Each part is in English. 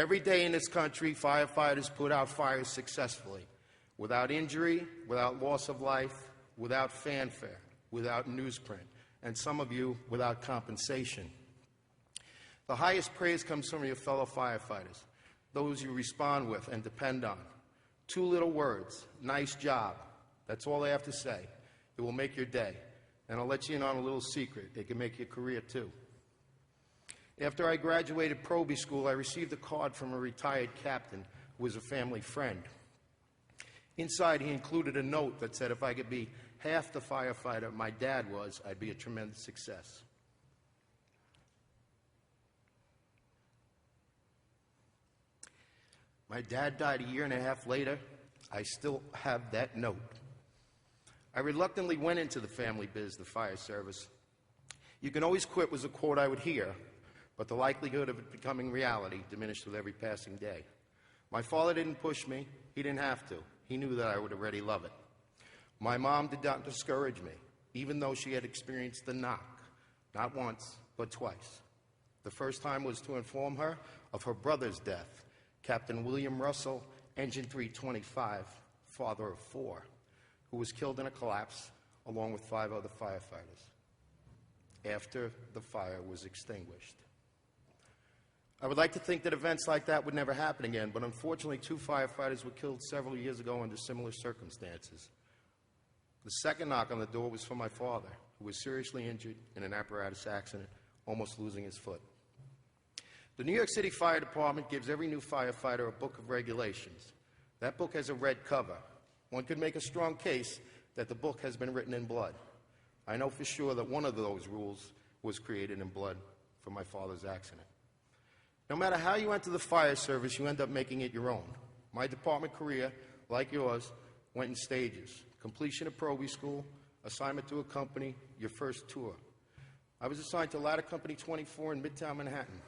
Every day in this country, firefighters put out fires successfully, without injury, without loss of life, without fanfare, without newsprint, and some of you without compensation. The highest praise comes from your fellow firefighters, those you respond with and depend on. 2 little words, nice job. That's all they have to say. It will make your day. And I'll let you in on a little secret. It can make your career too. After I graduated Proby School, I received a card from a retired captain who was a family friend. Inside, he included a note that said if I could be half the firefighter my dad was, I'd be a tremendous success. My dad died a year and a half later. I still have that note. I reluctantly went into the family biz, the fire service. You can always quit was a quote I would hear, but the likelihood of it becoming reality diminished with every passing day. My father didn't push me. He didn't have to. He knew that I would already love it. My mom did not discourage me, even though she had experienced the knock, not once, but twice. The first time was to inform her of her brother's death, Captain William Russell, Engine 325, father of 4, who was killed in a collapse along with 5 other firefighters after the fire was extinguished. I would like to think that events like that would never happen again, but unfortunately 2 firefighters were killed several years ago under similar circumstances. The second knock on the door was for my father, who was seriously injured in an apparatus accident, almost losing his foot. The New York City Fire Department gives every new firefighter a book of regulations. That book has a red cover. One could make a strong case that the book has been written in blood. I know for sure that one of those rules was created in blood for my father's accident. No matter how you enter the fire service, you end up making it your own. My department career, like yours, went in stages. Completion of Proby School, assignment to a company, your first tour. I was assigned to Ladder Company 24 in Midtown Manhattan,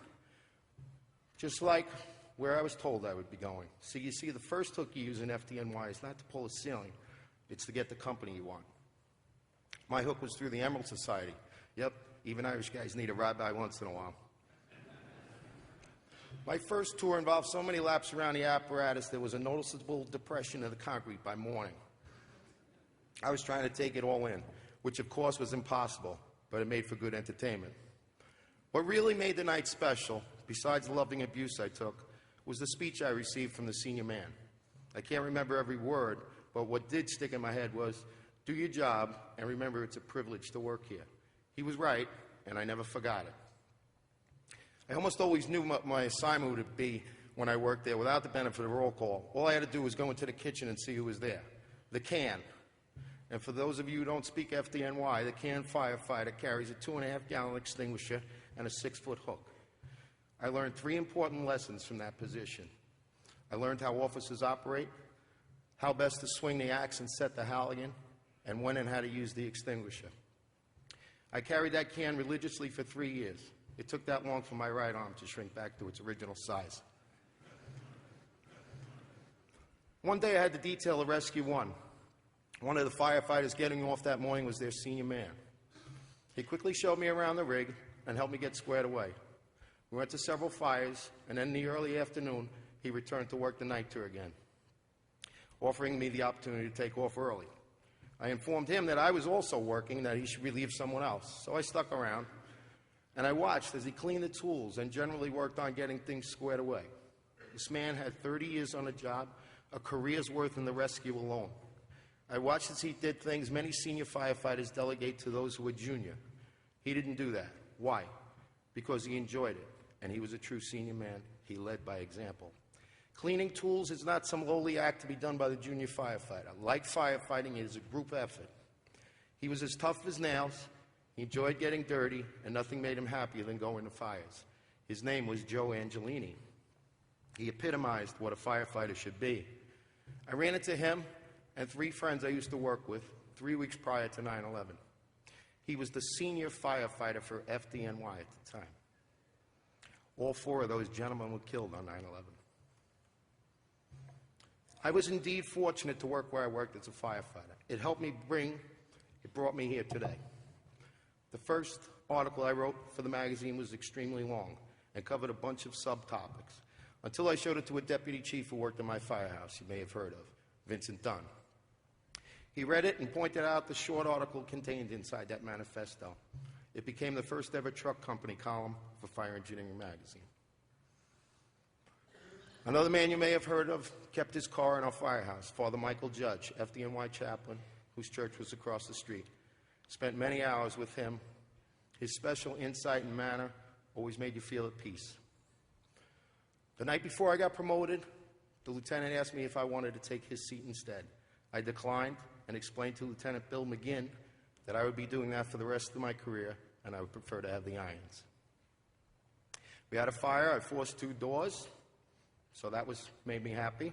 just like where I was told I would be going. So you see, the first hook you use in FDNY is not to pull a ceiling, it's to get the company you want. My hook was through the Emerald Society. Yep, even Irish guys need a rabbi once in a while. My first tour involved so many laps around the apparatus there was a noticeable depression in the concrete by morning. I was trying to take it all in, which of course was impossible, but it made for good entertainment. What really made the night special, besides the loving abuse I took, was the speech I received from the senior man. I can't remember every word, but what did stick in my head was, do your job and remember it's a privilege to work here. He was right, and I never forgot it. I almost always knew what my assignment would be when I worked there without the benefit of roll call. All I had to do was go into the kitchen and see who was there. The can. And for those of you who don't speak FDNY, the can firefighter carries a 2.5-gallon extinguisher and a 6-foot hook. I learned 3 important lessons from that position. I learned how officers operate, how best to swing the axe and set the halligan, and when and how to use the extinguisher. I carried that can religiously for 3 years. It took that long for my right arm to shrink back to its original size. One day I had to detail a Rescue 1. One of the firefighters getting off that morning was their senior man. He quickly showed me around the rig and helped me get squared away. We went to several fires, and then in the early afternoon, he returned to work the night tour again, offering me the opportunity to take off early. I informed him that I was also working and that he should relieve someone else, so I stuck around, and I watched as he cleaned the tools and generally worked on getting things squared away. This man had 30 years on the job, a career's worth in the rescue alone. I watched as he did things many senior firefighters delegate to those who were junior. He didn't do that. Why? Because he enjoyed it, and he was a true senior man. He led by example. Cleaning tools is not some lowly act to be done by the junior firefighter. Like firefighting, it is a group effort. He was as tough as nails. He enjoyed getting dirty, and nothing made him happier than going to fires. His name was Joe Angelini. He epitomized what a firefighter should be. I ran into him and 3 friends I used to work with 3 weeks prior to 9/11. He was the senior firefighter for FDNY at the time. All 4 of those gentlemen were killed on 9/11. I was indeed fortunate to work where I worked as a firefighter. It brought me here today. The first article I wrote for the magazine was extremely long and covered a bunch of subtopics. until I showed it to a deputy chief who worked in my firehouse you may have heard of, Vincent Dunn. He read it and pointed out the short article contained inside that manifesto. It became the first ever truck company column for Fire Engineering magazine. Another man you may have heard of kept his car in our firehouse, Father Michael Judge, FDNY chaplain, whose church was across the street. Spent many hours with him. His special insight and manner always made you feel at peace. The night before I got promoted, the lieutenant asked me if I wanted to take his seat instead. I declined and explained to Lieutenant Bill McGinn that I would be doing that for the rest of my career and I would prefer to have the irons. We had a fire. I forced 2 doors, so that made me happy.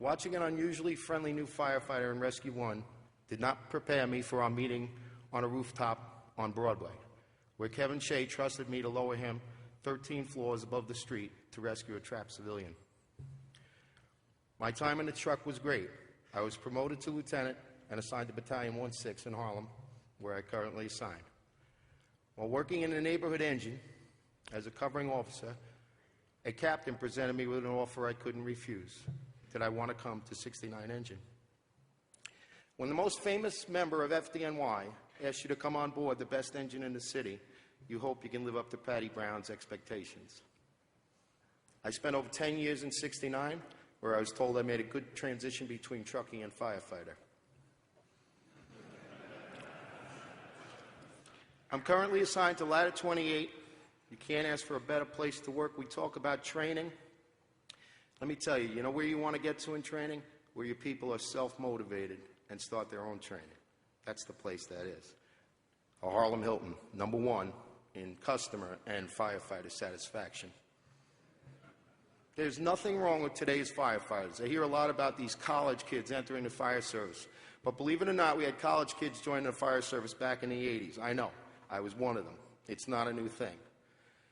Watching an unusually friendly new firefighter in Rescue 1 did not prepare me for our meeting on a rooftop on Broadway, where Kevin Shea trusted me to lower him 13 floors above the street to rescue a trapped civilian. My time in the truck was great. I was promoted to lieutenant and assigned to Battalion 1-6 in Harlem, where I currently assigned. While working in the neighborhood engine as a covering officer, a captain presented me with an offer I couldn't refuse. Did I want to come to 69 engine? When the most famous member of FDNY asks you to come on board the best engine in the city, you hope you can live up to Patty Brown's expectations. I spent over 10 years in 69, where I was told I made a good transition between trucking and firefighter. I'm currently assigned to Ladder 28. You can't ask for a better place to work. We talk about training. Let me tell you, you know where you want to get to in training? Where your people are self-motivated and start their own training. That's the place that is. A Harlem Hilton, #1 in customer and firefighter satisfaction. There's nothing wrong with today's firefighters. I hear a lot about these college kids entering the fire service. But believe it or not, we had college kids joining the fire service back in the 80s. I know. I was one of them. It's not a new thing.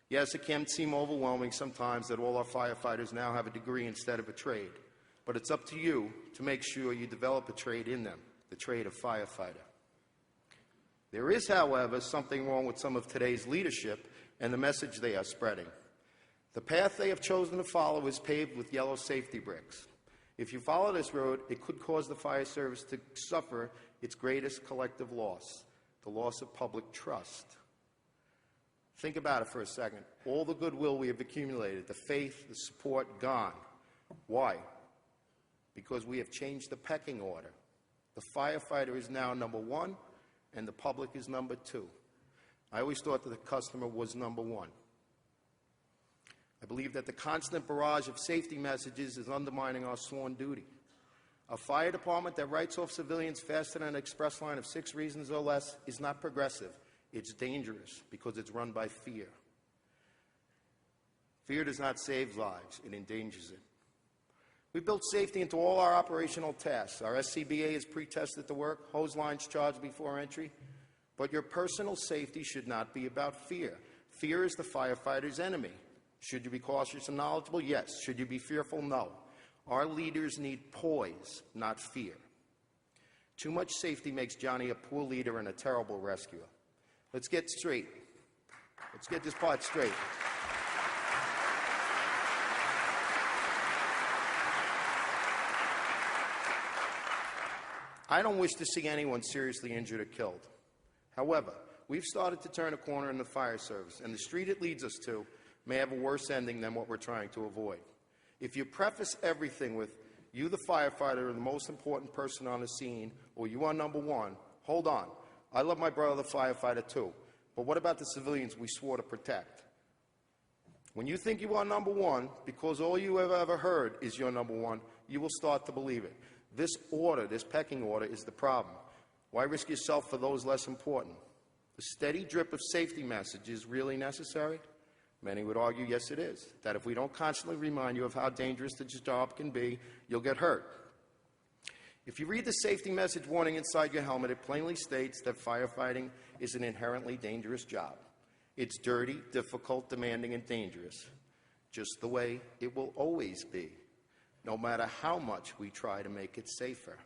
Yes, it can seem overwhelming sometimes that all our firefighters now have a degree instead of a trade. But it's up to you to make sure you develop a trade in them, the trade of firefighter. There is, however, something wrong with some of today's leadership and the message they are spreading. The path they have chosen to follow is paved with yellow safety bricks. If you follow this road, it could cause the fire service to suffer its greatest collective loss, the loss of public trust. Think about it for a second. All the goodwill we have accumulated, the faith, the support, gone. Why? Because we have changed the pecking order. The firefighter is now #1, and the public is #2. I always thought that the customer was #1. I believe that the constant barrage of safety messages is undermining our sworn duty. A fire department that writes off civilians faster than an express line of 6 reasons or less is not progressive. It's dangerous because it's run by fear. Fear does not save lives, it endangers it. We built safety into all our operational tasks. Our SCBA is pre-tested to work, hose lines charged before entry. But your personal safety should not be about fear. Fear is the firefighter's enemy. Should you be cautious and knowledgeable? Yes. Should you be fearful? No. Our leaders need poise, not fear. Too much safety makes Johnny a poor leader and a terrible rescuer. Let's get straight. Let's get this part straight. I don't wish to see anyone seriously injured or killed. However, we've started to turn a corner in the fire service, and the street it leads us to may have a worse ending than what we're trying to avoid. If you preface everything with, you the firefighter are the most important person on the scene, or you are #1, hold on. I love my brother the firefighter too, but what about the civilians we swore to protect? When you think you are #1, because all you have ever heard is you're #1, you will start to believe it. This order, this pecking order, is the problem. Why risk yourself for those less important? The steady drip of safety message is really necessary? Many would argue, yes, it is. That if we don't constantly remind you of how dangerous the job can be, you'll get hurt. If you read the safety message warning inside your helmet, it plainly states that firefighting is an inherently dangerous job. It's dirty, difficult, demanding, and dangerous, just the way it will always be, no matter how much we try to make it safer.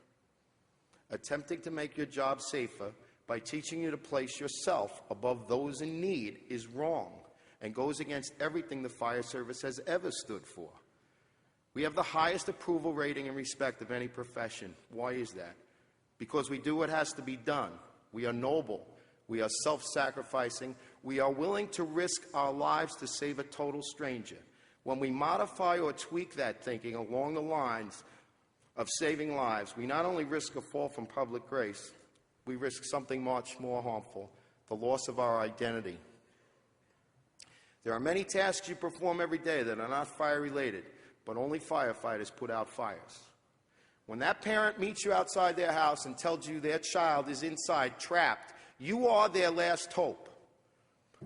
Attempting to make your job safer by teaching you to place yourself above those in need is wrong and goes against everything the fire service has ever stood for. We have the highest approval rating and respect of any profession. Why is that? Because we do what has to be done. We are noble. We are self-sacrificing. We are willing to risk our lives to save a total stranger. When we modify or tweak that thinking along the lines of saving lives, we not only risk a fall from public grace, we risk something much more harmful, the loss of our identity. There are many tasks you perform every day that are not fire-related, but only firefighters put out fires. When that parent meets you outside their house and tells you their child is inside trapped, you are their last hope.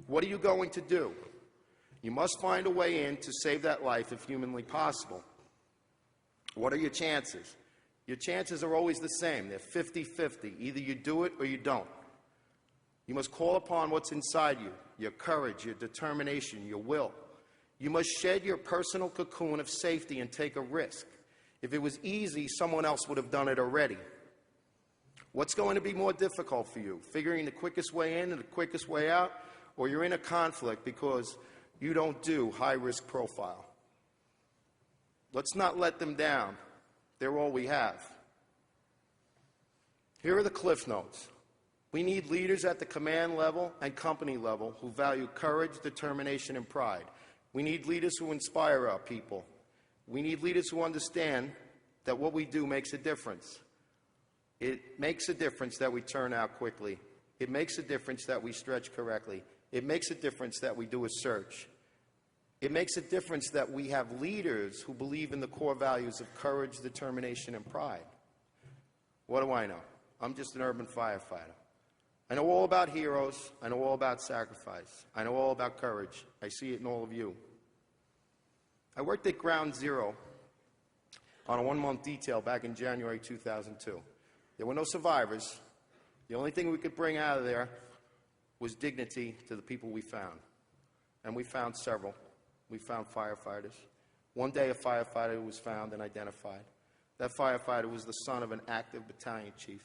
What are you going to do? You must find a way in to save that life if humanly possible. What are your chances? Your chances are always the same. They're 50-50. Either you do it or you don't. You must call upon what's inside you, your courage, your determination, your will. You must shed your personal cocoon of safety and take a risk. If it was easy, someone else would have done it already. What's going to be more difficult for you? Figuring the quickest way in and the quickest way out? Or you're in a conflict because you don't do high-risk profile? Let's not let them down. They're all we have. Here are the cliff notes. We need leaders at the command level and company level who value courage, determination, and pride. We need leaders who inspire our people. We need leaders who understand that what we do makes a difference. It makes a difference that we turn out quickly. It makes a difference that we stretch correctly. It makes a difference that we do a search. It makes a difference that we have leaders who believe in the core values of courage, determination, and pride. What do I know? I'm just an urban firefighter. I know all about heroes. I know all about sacrifice. I know all about courage. I see it in all of you. I worked at Ground Zero on a one-month detail back in January 2002. There were no survivors. The only thing we could bring out of there was dignity to the people we found. And we found several. We found firefighters. One day a firefighter was found and identified. That firefighter was the son of an active battalion chief.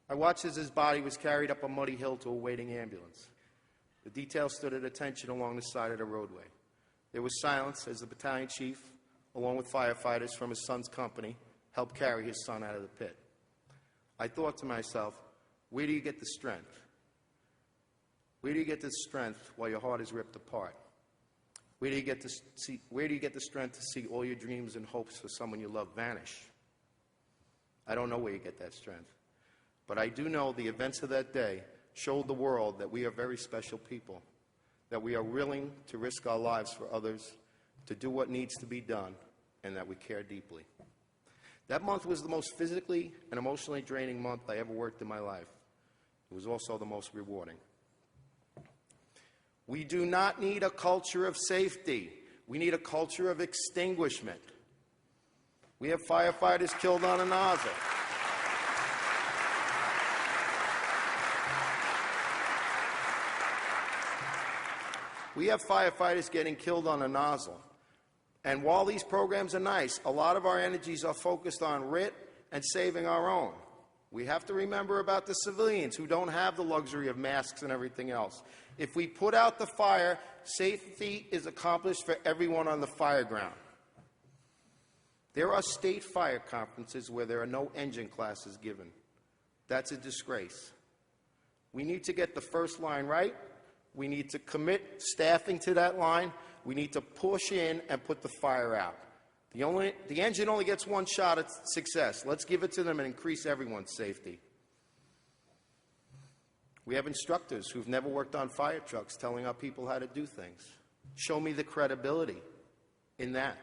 I watched as his body was carried up a muddy hill to a waiting ambulance. The detail stood at attention along the side of the roadway. There was silence as the battalion chief, along with firefighters from his son's company, helped carry his son out of the pit. I thought to myself, where do you get the strength? Where do you get the strength while your heart is ripped apart? Where do you get the strength to see all your dreams and hopes for someone you love vanish? I don't know where you get that strength. But I do know the events of that day showed the world that we are very special people, that we are willing to risk our lives for others, to do what needs to be done, and that we care deeply. That month was the most physically and emotionally draining month I ever worked in my life. It was also the most rewarding. We do not need a culture of safety. We need a culture of extinguishment. We have firefighters killed on a nozzle. We have firefighters getting killed on a nozzle. And while these programs are nice, a lot of our energies are focused on RIT and saving our own. We have to remember about the civilians who don't have the luxury of masks and everything else. If we put out the fire, safety is accomplished for everyone on the fire ground. There are state fire conferences where there are no engine classes given. That's a disgrace. We need to get the first line right. We need to commit staffing to that line. We need to push in and put the fire out. The engine only gets one shot at success. Let's give it to them and increase everyone's safety. We have instructors who've never worked on fire trucks telling our people how to do things. Show me the credibility in that.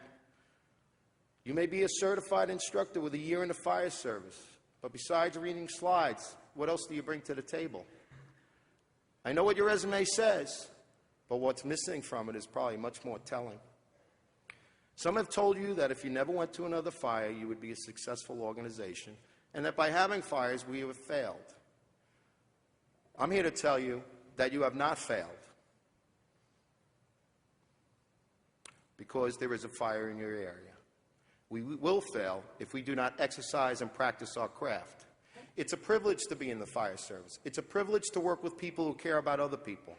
You may be a certified instructor with a year in the fire service, but besides reading slides, what else do you bring to the table? I know what your resume says, but what's missing from it is probably much more telling. Some have told you that if you never went to another fire, you would be a successful organization, and that by having fires, we have failed. I'm here to tell you that you have not failed, because there is a fire in your area. We will fail if we do not exercise and practice our craft. It's a privilege to be in the fire service. It's a privilege to work with people who care about other people.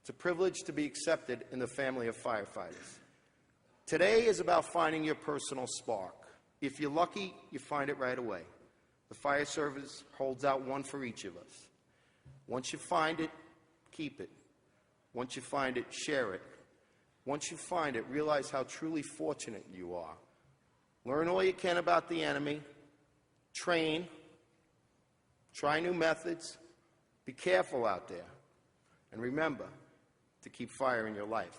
It's a privilege to be accepted in the family of firefighters. Today is about finding your personal spark. If you're lucky, you find it right away. The fire service holds out one for each of us. Once you find it, keep it. Once you find it, share it. Once you find it, realize how truly fortunate you are. Learn all you can about the enemy. Train. Try new methods. Be careful out there. And remember to keep fire in your life.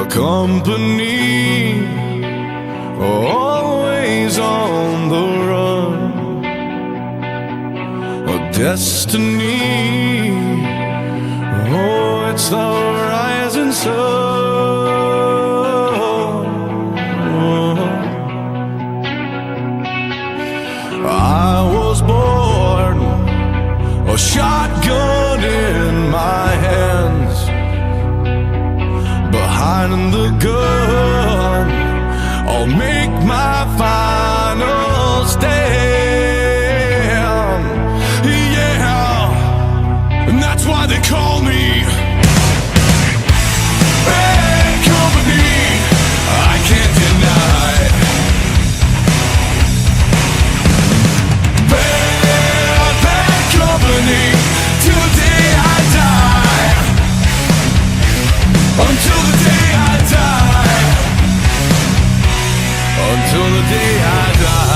Company, always on the run. A destiny, oh, it's the rising sun. I was born, a shotgun in my hands. Behind the gun, I'll make my final stand. Yeah, and that's why they call me bad company. I can't deny bad company till the day I die. Until the day I die. Until the day I die.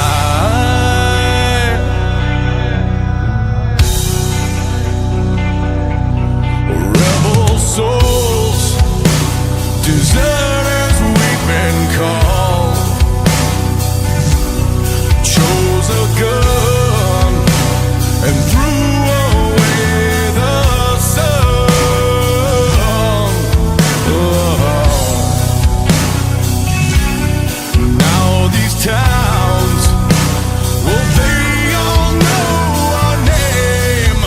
Rebel souls, deserters we've been called. Chose a gun and threw away the sun. Now these towns, well, they all know our name.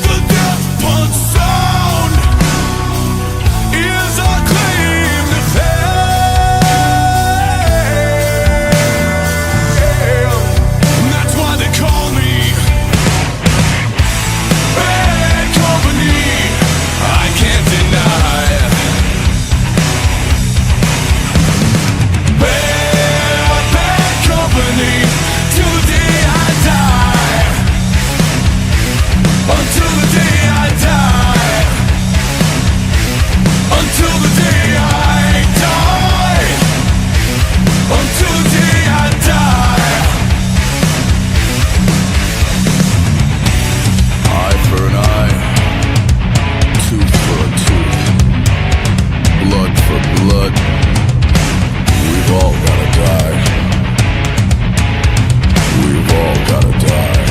The death punch sound is our claim to fame. And that's why they call me bad company. I can't deny bad company till the day I die. Until the day I die. Until the day I die. Until the day I die. Eye for an eye, tooth for a tooth, blood for blood. We've all gotta die. We've all gotta die.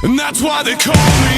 And that's why they call me